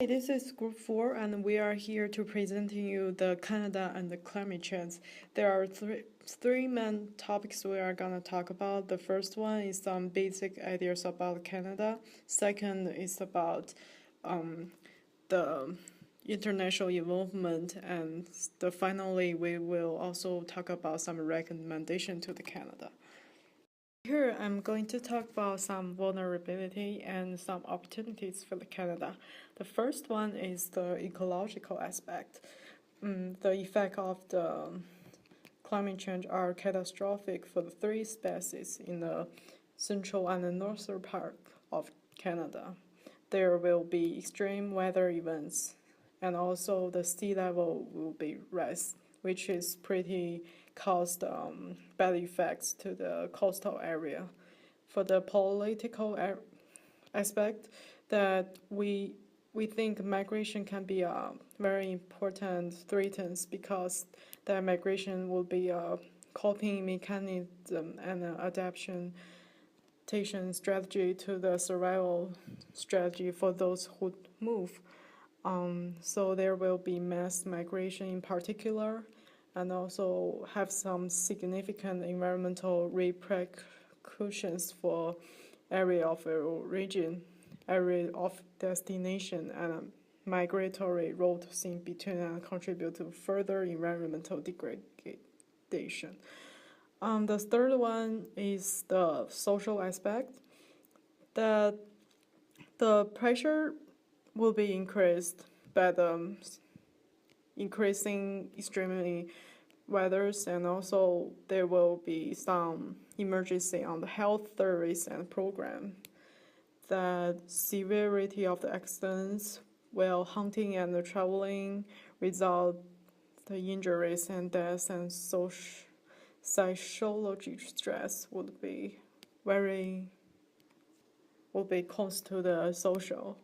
Hey, this is Group 4, and we are here to presenting you the Canada and the climate change. There are three main topics we are gonna talk about. The first one is some basic ideas about Canada. Second is about the international involvement, and finally we will also talk about some recommendation to the Canada. Here, I'm going to talk about some vulnerability and some opportunities for the Canada. The first one is the ecological aspect. The effect of the climate change are catastrophic for the three species in the central and the northern part of Canada. There will be extreme weather events, and also the sea level will be rise, which is pretty caused bad effects to the coastal area. For the political aspect, that we think migration can be a very important threats because that migration will be a coping mechanism and an adaptation strategy to the survival strategy for those who move. So there will be mass migration in particular, and also have some significant environmental repercussions for area of origin, area of destination, and migratory routes in between, and contribute to further environmental degradation. The third one is the social aspect, that the pressure will be increased by the increasing extremely weathers, and also there will be some emergency on the health service and program. The severity of the accidents while hunting and traveling result the injuries and deaths, and psychological stress would be close to the social.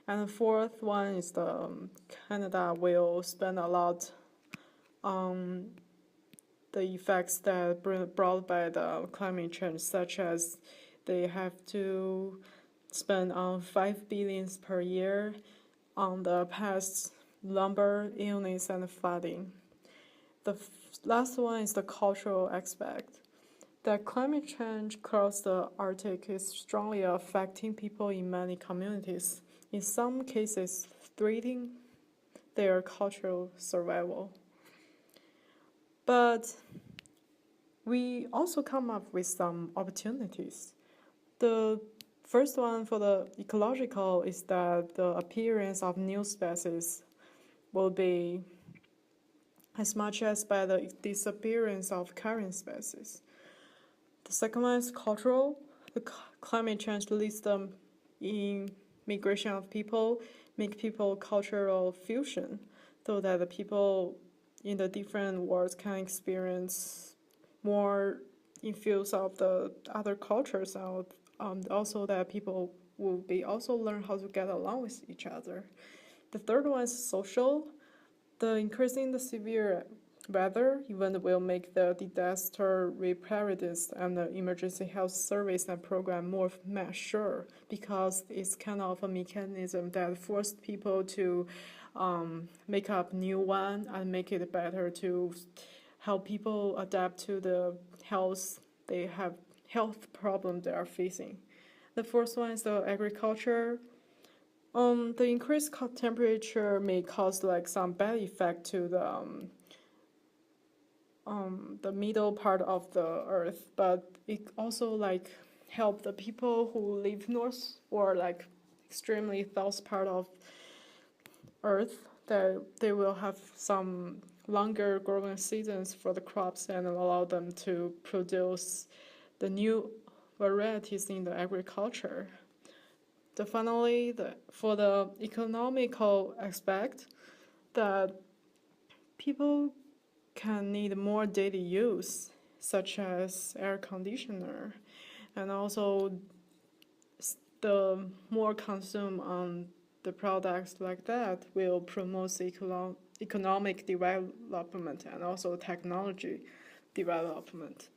And the fourth one is the Canada will spend a lot on the effects that brought by the climate change, such as they have to spend on 5 billion per year on the past lumber, illness, and flooding. The last one is the cultural aspect. The climate change across the Arctic is strongly affecting people in many communities, in some cases threatening their cultural survival. But we also come up with some opportunities. The first one for the ecological is that the appearance of new species will be as much as by the disappearance of current species. The second one is cultural. The climate change leads them in migration of people, make people cultural fusion, so that the people in the different worlds can experience more influence of the other cultures, and also that people will be also learn how to get along with each other. The third one is social. The increasing the severe weather event will make the disaster preparedness and the emergency health service and program more mature, because it's kind of a mechanism that forced people to make up new one and make it better to help people adapt to the health problem they are facing. The fourth one is the agriculture. The increased temperature may cause like some bad effect to the middle part of the earth, but it also like help the people who live north or like extremely south part of earth, that they will have some longer growing seasons for the crops and allow them to produce the new varieties in the agriculture. Finally, for the economical aspect, that people can need more daily use, such as air conditioner, and also the more consume on the products like that will promote economic development and also technology development.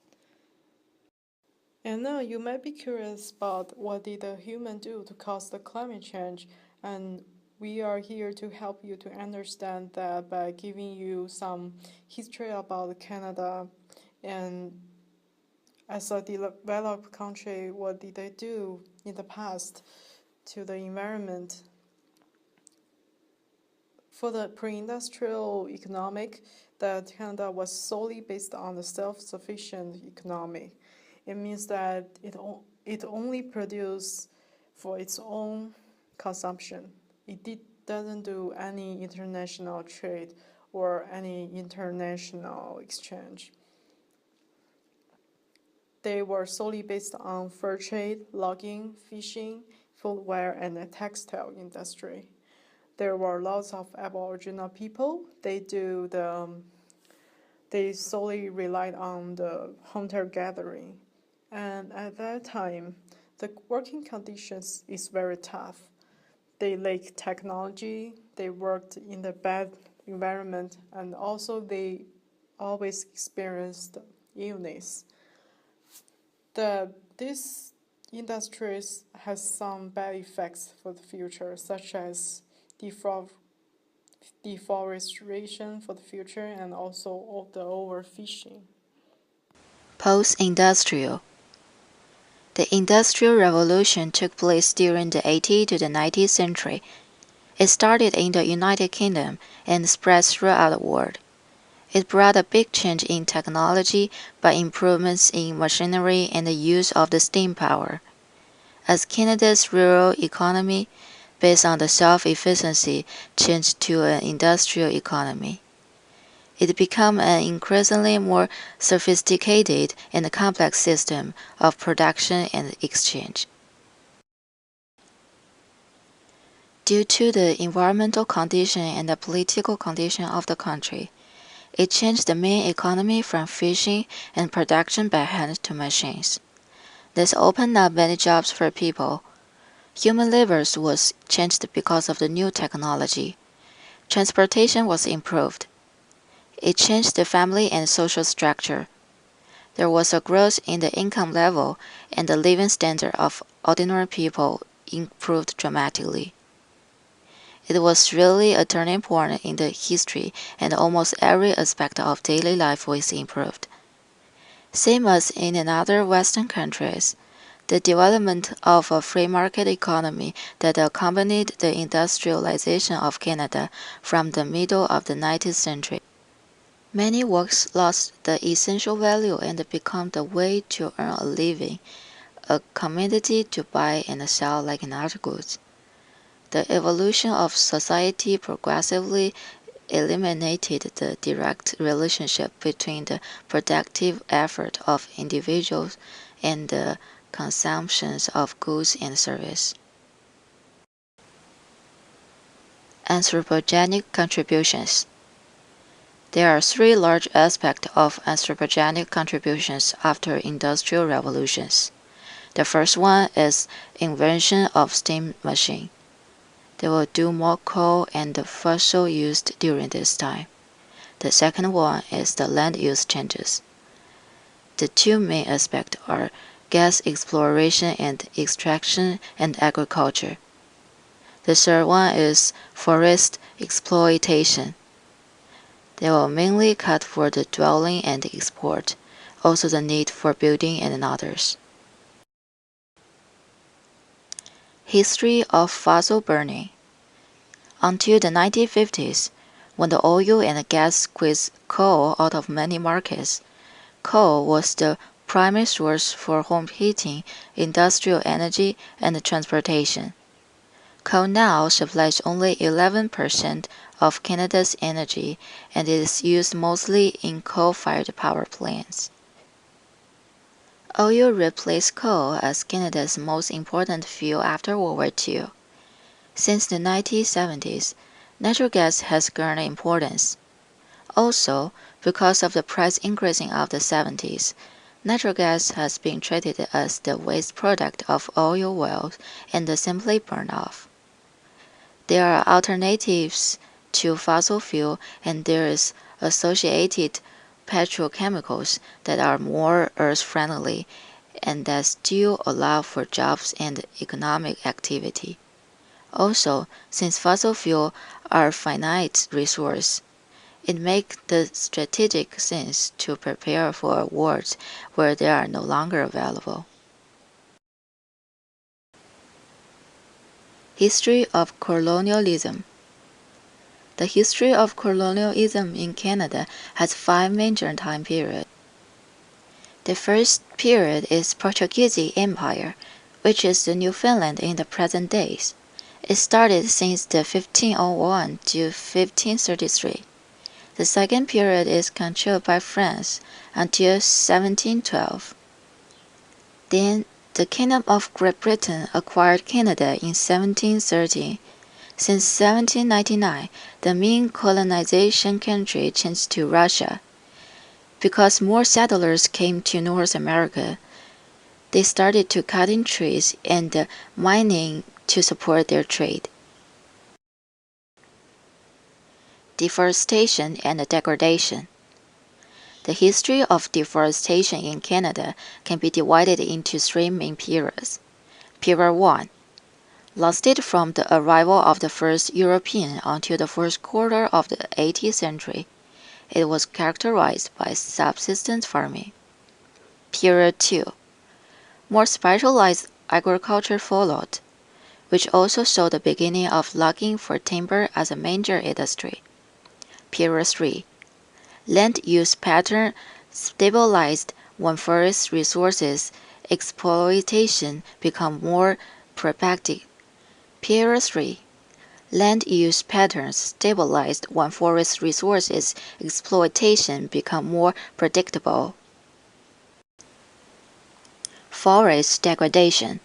And now you might be curious about what did the human do to cause the climate change, and We are here to help you to understand that by giving you some history about Canada and as a developed country, what did they do in the past to the environment. For the pre-industrial economic, that Canada was solely based on the self-sufficient economy. It means that it only produces for its own consumption. Doesn't do any international trade or any international exchange. They were solely based on fur trade, logging, fishing, footwear, and the textile industry. There were lots of Aboriginal people. They solely relied on the hunter gathering, and at that time, the working conditions is very tough. They lack technology. They worked in the bad environment, and also they always experienced illness. This industries has some bad effects for the future, such as deforestation for the future and also the overfishing. Post-industrial. The Industrial Revolution took place during the 18th to the 19th century. It started in the United Kingdom and spread throughout the world. It brought a big change in technology by improvements in machinery and the use of the steam power. As Canada's rural economy, based on the self-efficiency, changed to an industrial economy, it became an increasingly more sophisticated and complex system of production and exchange. Due to the environmental condition and the political condition of the country, it changed the main economy from fishing and production by hand to machines. This opened up many jobs for people. Human labor was changed because of the new technology. Transportation was improved. It changed the family and social structure. There was a growth in the income level, and the living standard of ordinary people improved dramatically. It was really a turning point in the history, and almost every aspect of daily life was improved. Same as in other Western countries, the development of a free market economy that accompanied the industrialization of Canada from the middle of the 19th century. Many works lost the essential value and became the way to earn a living, a commodity to buy and sell like other goods. The evolution of society progressively eliminated the direct relationship between the productive effort of individuals and the consumption of goods and services. Anthropogenic contributions. There are three large aspects of anthropogenic contributions after industrial revolutions. The first one is invention of steam machine. They will do more coal and fossil used during this time. The second one is the land use changes. The two main aspects are gas exploration and extraction and agriculture. The third one is forest exploitation. They will mainly cut for the dwelling and export, also the need for building and others. History of fossil burning. Until the 1950s, when the oil and gas squeezed coal out of many markets, coal was the primary source for home heating, industrial energy, and transportation. Coal now supplies only 11% of Canada's energy and is used mostly in coal-fired power plants. Oil replaced coal as Canada's most important fuel after World War II. Since the 1970s, natural gas has gained importance. Also, because of the price increasing of the 70s, natural gas has been treated as the waste product of oil wells and simply burned off. There are alternatives to fossil fuel, and there is associated petrochemicals that are more earth-friendly and that still allow for jobs and economic activity. Also, since fossil fuels are finite resource, it makes the strategic sense to prepare for a world where they are no longer available. History of colonialism. The history of colonialism in Canada has 5 major time periods. The first period is Portuguese Empire, which is the Newfoundland in the present days. It started since the 1501 to 1533. The second period is controlled by France until 1712. Then the Kingdom of Great Britain acquired Canada in 1730. Since 1799, the main colonization country changed to Russia. Because more settlers came to North America, they started to cutting trees and mining to support their trade. Deforestation and degradation. The history of deforestation in Canada can be divided into 3 main periods. Period 1 lasted from the arrival of the first European until the first quarter of the 18th century. It was characterized by subsistence farming. Period 2 more specialized agriculture followed, which also saw the beginning of logging for timber as a major industry. Period 3 land use pattern stabilized when forest resources exploitation became more pragmatic. Period 3 land use patterns stabilized when forest resources exploitation became more predictable. Forest degradation.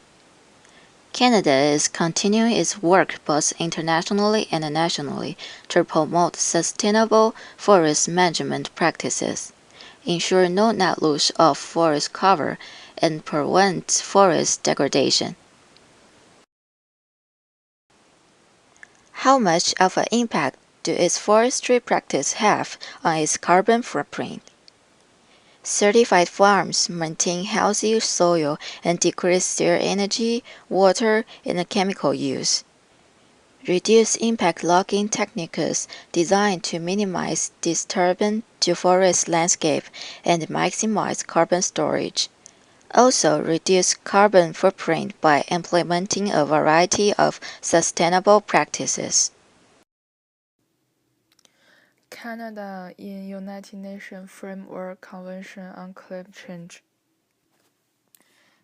Canada is continuing its work both internationally and nationally to promote sustainable forest management practices, ensure no net loss of forest cover, and prevent forest degradation. How much of an impact do its forestry practices have on its carbon footprint? Certified farms maintain healthy soil and decrease their energy, water, and chemical use. Reduce impact logging techniques designed to minimize disturbance to forest landscape and maximize carbon storage. Also reduce carbon footprint by implementing a variety of sustainable practices. Canada in United Nations Framework Convention on Climate Change.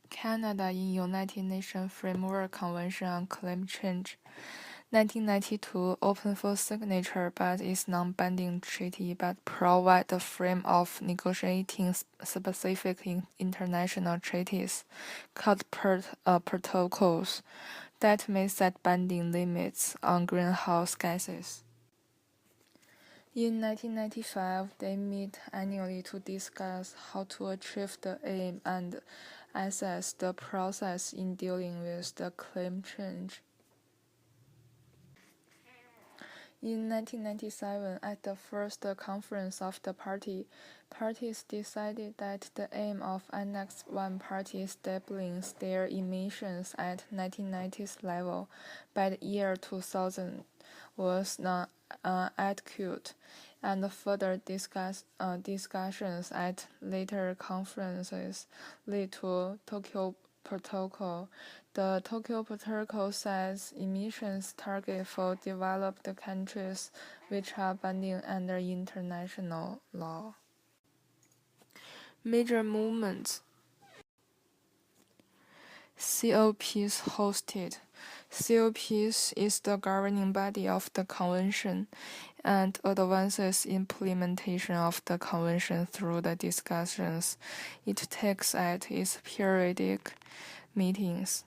Canada in United Nations Framework Convention on Climate Change. 1992 open for signature but is non-binding treaty but provide the frame of negotiating specific international treaties called protocols that may set binding limits on greenhouse gases. In 1995, they meet annually to discuss how to achieve the aim and assess the process in dealing with the climate change. In 1997, at the first conference of the parties decided that the aim of Annex I parties doubling their emissions at 1990s level by the year 2000 was not adequate, and further discussions at later conferences led to Tokyo Protocol. The Tokyo Protocol sets emissions targets for developed countries which are binding under international law. Major movements. COPs hosted. COPs is the governing body of the convention and advances implementation of the convention through the discussions it takes at its periodic meetings.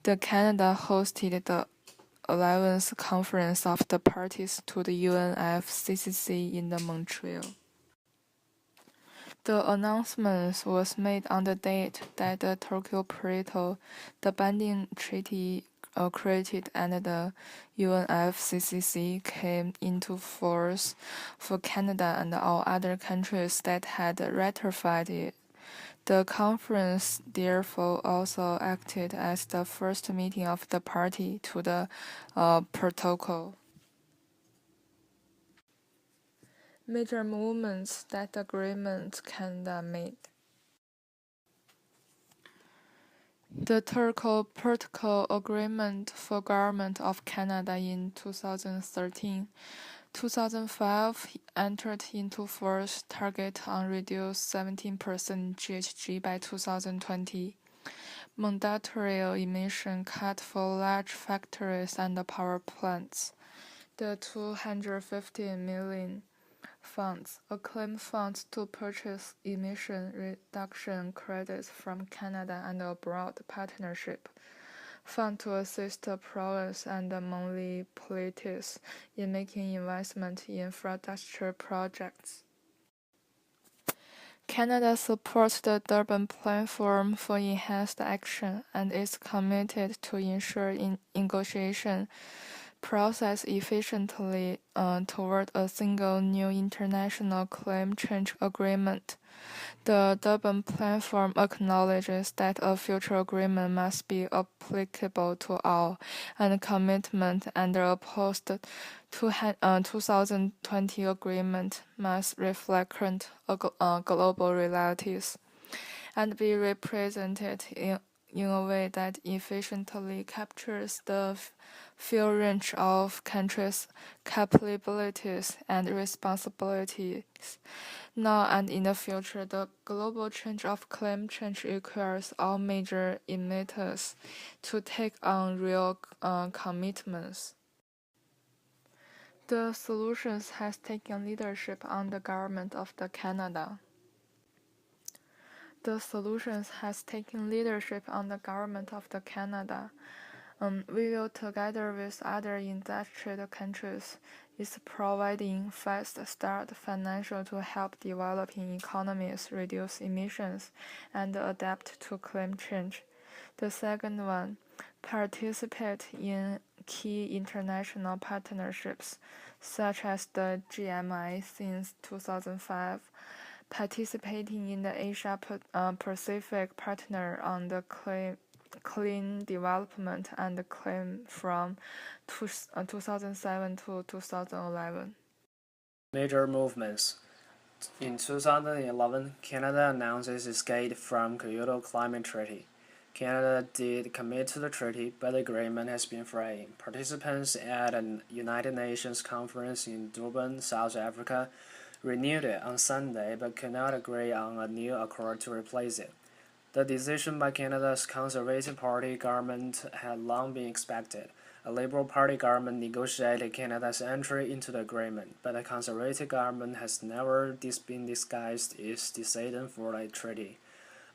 The Canada hosted the 11th Conference of the Parties to the UNFCCC in the Montreal. The announcement was made on the date that the Tokyo Protocol, the binding treaty created under the UNFCCC, came into force for Canada and all other countries that had ratified it. The conference therefore also acted as the first meeting of the party to the protocol. Major movements that the agreement Canada made. The Turco Protocol Agreement for Government of Canada in 2013. 2005 entered into force, target on reduce 17% GHG by 2020. Mandatory emission cut for large factories and power plants. The 250 million funds, a claim fund to purchase emission reduction credits from Canada and abroad partnership, fund to assist the province and the municipalities in making investment in infrastructure projects. Canada supports the Durban Platform for Enhanced Action and is committed to ensure negotiation process efficiently toward a single new international climate change agreement. The Durban Platform acknowledges that a future agreement must be applicable to all, and commitment under a post-2020 agreement must reflect current global realities and be represented in a way that efficiently captures the full range of countries' capabilities and responsibilities. Now and in the future, the global change of climate change requires all major emitters to take on real commitments. The solutions has taken leadership on the government of Canada. The solutions has taken leadership on the government of Canada. We will, together with other industrial countries, is providing fast start financial to help developing economies reduce emissions and adapt to climate change. The second one, participate in key international partnerships, such as the GMI since 2005, participating in the Asia Pacific Partner on the Clean Development and Claim from 2007 to 2011. Major movements. In 2011, Canada announced its escape from Kyoto Climate Treaty. Canada did commit to the treaty, but the agreement has been fraying. Participants at a United Nations conference in Durban, South Africa, renewed it on Sunday but could not agree on a new accord to replace it. The decision by Canada's Conservative Party government had long been expected. A Liberal Party government negotiated Canada's entry into the agreement, but the Conservative government has never been disguised its disdain for the treaty.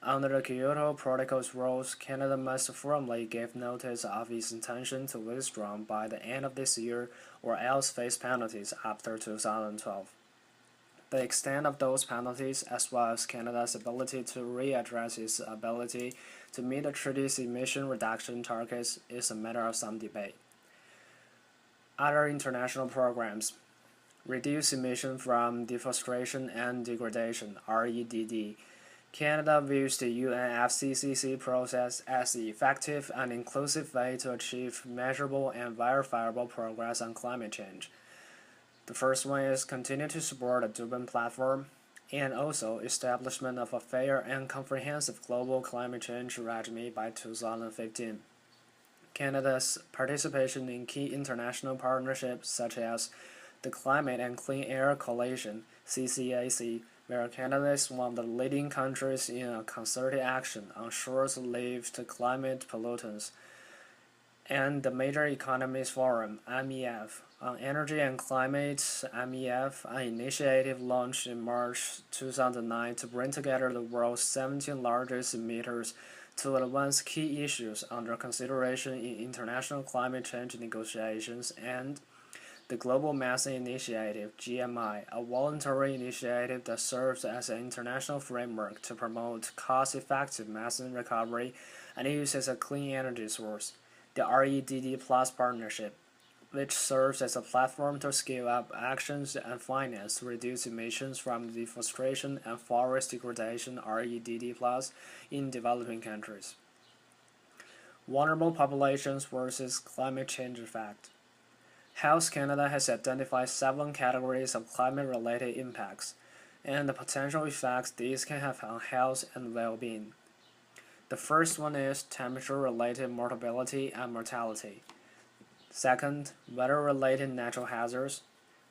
Under the Kyoto Protocol's rules, Canada must formally give notice of its intention to withdraw by the end of this year or else face penalties after 2012. The extent of those penalties, as well as Canada's ability to readdress its ability to meet the treaty's emission reduction targets, is a matter of some debate. Other international programs. Reduce emission from deforestation and degradation, REDD. Canada views the UNFCCC process as the effective and inclusive way to achieve measurable and verifiable progress on climate change. The first one is continue to support the Durban Platform, and also establishment of a fair and comprehensive global climate change regime by 2015. Canada's participation in key international partnerships such as the Climate and Clean Air Coalition, CCAC, where Canada is one of the leading countries in a concerted action on short-lived climate pollutants, and the Major Economies Forum, MEF, on Energy and Climate, MEF, an initiative launched in March 2009 to bring together the world's 17 largest emitters to advance key issues under consideration in international climate change negotiations, and the Global Methane Initiative, GMI, a voluntary initiative that serves as an international framework to promote cost-effective methane recovery and use as a clean energy source. The REDD Plus Partnership, which serves as a platform to scale up actions and finance to reduce emissions from deforestation and forest degradation (REDD+) in developing countries. Vulnerable populations versus climate change effect. Health Canada has identified 7 categories of climate-related impacts and the potential effects these can have on health and well-being. The first one is temperature-related mortality and mortality. Second, weather-related natural hazards.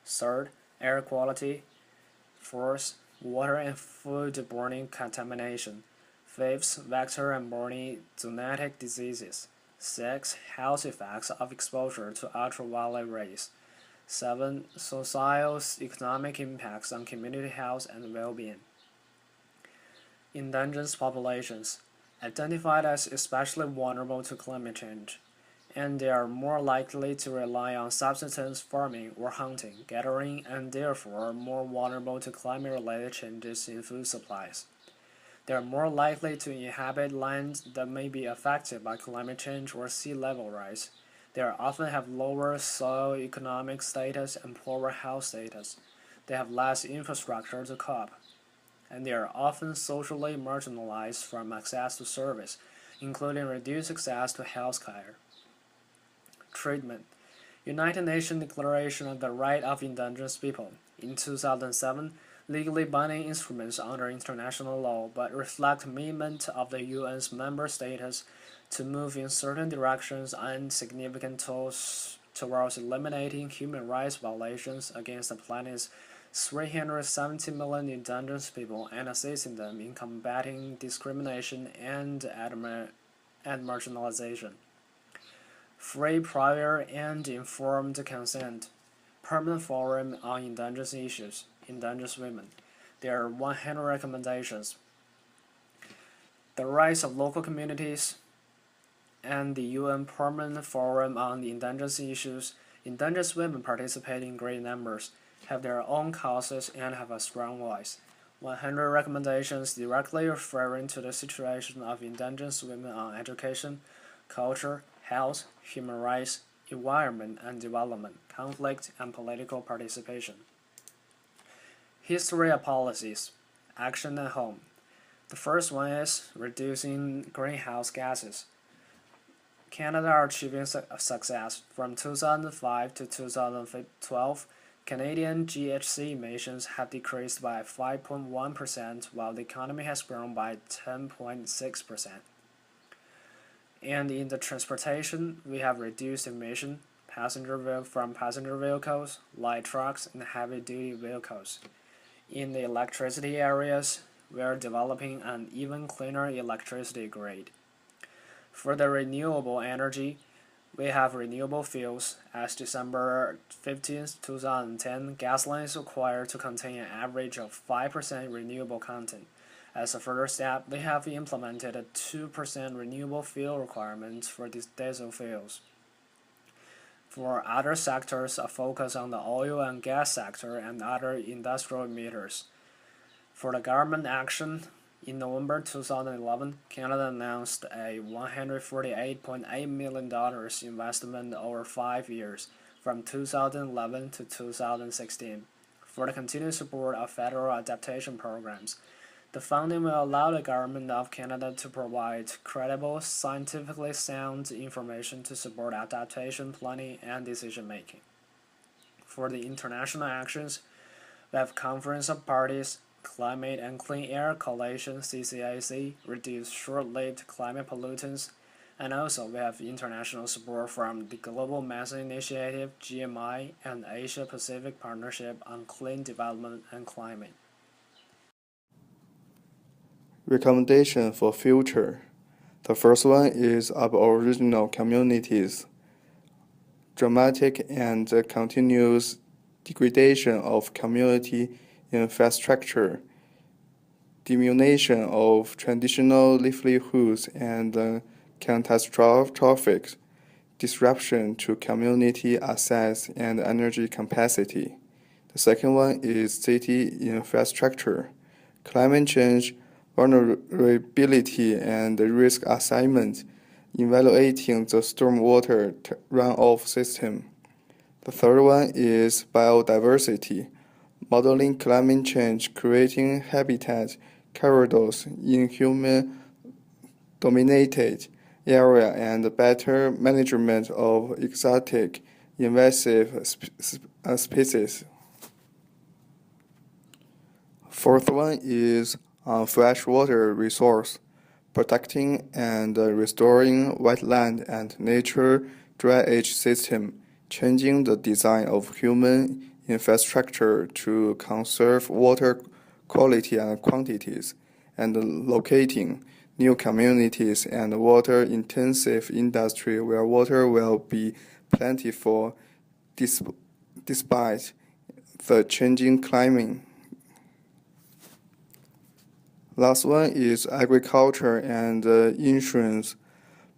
Third, air quality. Fourth, water and food-borne contamination. Fifth, vector and borne zoonotic diseases. 6. Health effects of exposure to ultraviolet rays. 7. Socio-economic impacts on community health and well-being. Endangered populations, identified as especially vulnerable to climate change, and they are more likely to rely on subsistence farming or hunting, gathering, and therefore more vulnerable to climate-related changes in food supplies. They are more likely to inhabit lands that may be affected by climate change or sea level rise. They often have lower socio-economic status and poorer health status. They have less infrastructure to cope, and they are often socially marginalized from access to service, including reduced access to health care. Treatment. United Nations Declaration of the Right of Indigenous People. In 2007, legally binding instruments under international law, but reflect commitment of the UN's member states to move in certain directions and significant towards eliminating human rights violations against the planet's 370 million indigenous people and assisting them in combating discrimination and marginalization. Free, prior, and informed consent. Permanent Forum on Indigenous Issues. Indigenous Women. There are 100 recommendations. The rights of local communities and the UN Permanent Forum on Indigenous Issues. Indigenous women participate in great numbers, have their own causes, and have a strong voice. 100 recommendations directly referring to the situation of Indigenous women on education, culture, health, human rights, environment and development, conflict, and political participation. History of policies, action at home. The first one is reducing greenhouse gases. Canada are achieving success. From 2005 to 2012, Canadian GHG emissions have decreased by 5.1%, while the economy has grown by 10.6%. And in the transportation, we have reduced emission from passenger vehicles, light trucks, and heavy-duty vehicles. In the electricity areas, we are developing an even cleaner electricity grid. For the renewable energy, we have renewable fuels. As December 15, 2010, gasoline is required to contain an average of 5% renewable content. As a further step, they have implemented a 2% renewable fuel requirement for these diesel fuels. For other sectors, a focus on the oil and gas sector and other industrial emitters. For the government action, in November 2011, Canada announced a $148.8 million investment over 5 years, from 2011 to 2016, for the continued support of federal adaptation programs. The funding will allow the Government of Canada to provide credible, scientifically sound information to support adaptation planning and decision-making. For the international actions, we have Conference of Parties, Climate and Clean Air Coalition (CCAC), reduce short-lived climate pollutants, and also we have international support from the Global Methane Initiative (GMI) and Asia-Pacific Partnership on Clean Development and Climate. Recommendation for future. The first one is Aboriginal communities. Dramatic and continuous degradation of community infrastructure, diminution of traditional livelihoods, and catastrophic disruption to community access and energy capacity. The second one is city infrastructure. Climate change, vulnerability, and risk assignment, evaluating the stormwater runoff system, The third one is biodiversity, modeling climate change, creating habitat corridors in human-dominated area, and better management of exotic invasive species. Fourth one is freshwater resource, protecting and restoring wetland and nature drainage system, changing the design of human infrastructure to conserve water quality and quantities, and locating new communities and water-intensive industry where water will be plentiful despite the changing climate. Last one is agriculture and insurance,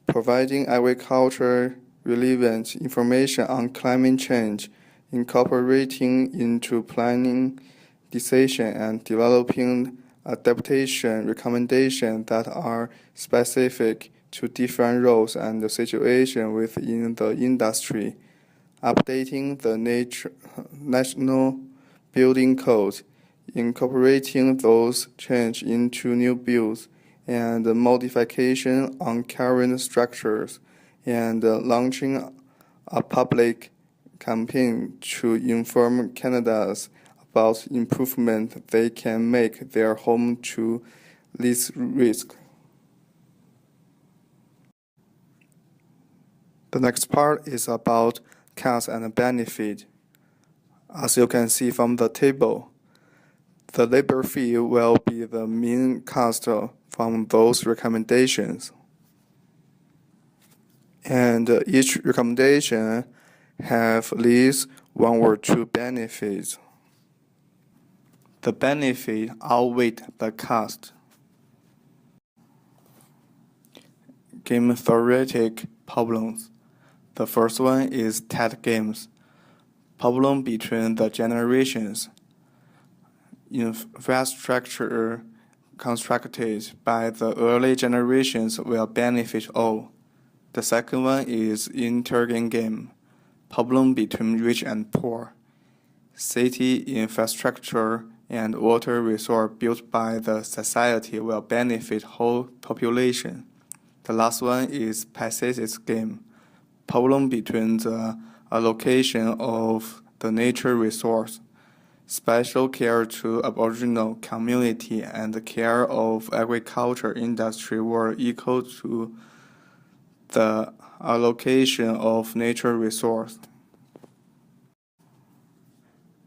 providing agriculture relevant information on climate change, incorporating into planning decision and developing adaptation recommendations that are specific to different roles and situations within the industry, updating the national building code, incorporating those changes into new builds, and modification on current structures, and launching a public campaign to inform Canadians about improvement they can make their home to least risk. The next part is about cost and benefit. As you can see from the table, the labor fee will be the main cost from those recommendations. And each recommendation have at least one or two benefits. The benefit outweigh the cost. Game theoretic problems. The first one is TED games. Problem between the generations. Infrastructure constructed by the early generations will benefit all. The second one is intergame game. Problem between rich and poor. City infrastructure and water resource built by the society will benefit whole population. The last one is parasitic game. Problem between the allocation of the nature resource, special care to Aboriginal community, and the care of agriculture industry were equal to the allocation of nature resource.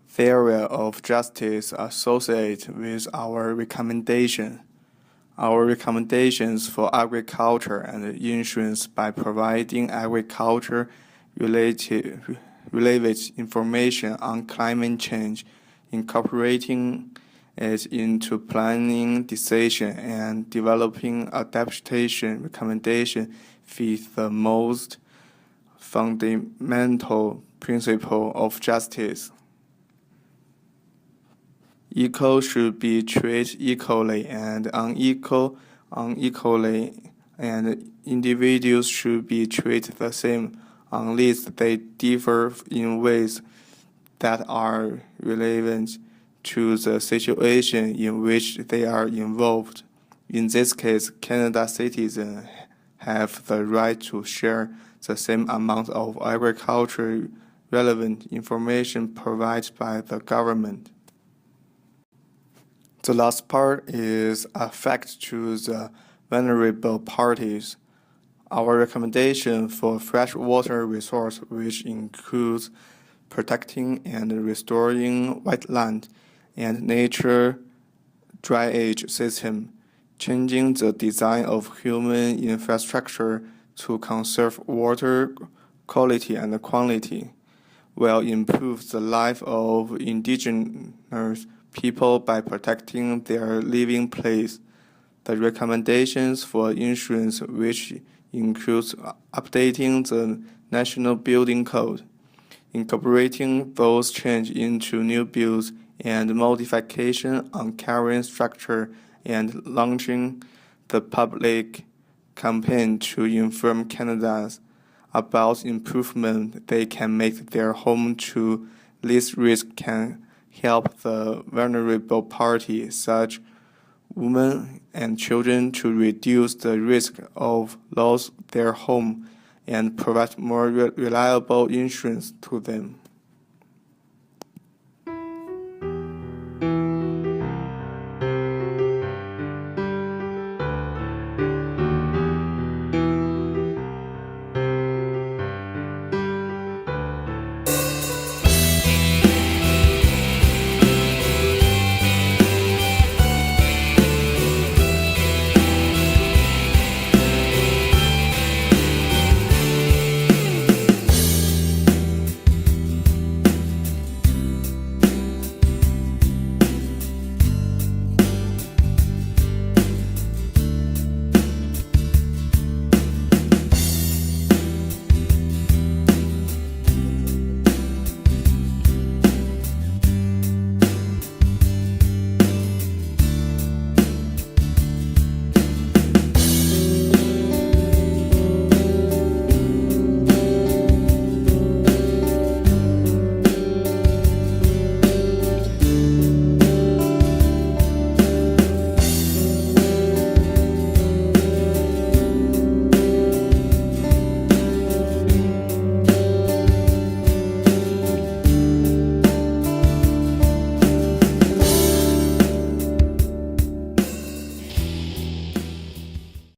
Theory of justice associated with our recommendation. Our recommendations for agriculture and insurance by providing agriculture-related information on climate change, incorporating it into planning decision and developing adaptation recommendation fit the most fundamental principle of justice. Equal should be treated equally and unequal unequally, and individuals should be treated the same unless they differ in ways that are relevant to the situation in which they are involved. In this case, Canada citizens have the right to share the same amount of agriculture relevant information provided by the government. The last part is effect to the vulnerable parties. Our recommendation for freshwater resource, which includes protecting and restoring wetland and nature drainage system, changing the design of human infrastructure to conserve water quality and quantity, will improve the life of indigenous people by protecting their living place. The recommendations for insurance, which includes updating the National Building Code, incorporating those changes into new builds and modification on current structure, and launching the public campaign to inform Canadians about improvement they can make their home to least risk can help the vulnerable party, such women and children, to reduce the risk of loss their home and provide more reliable insurance to them.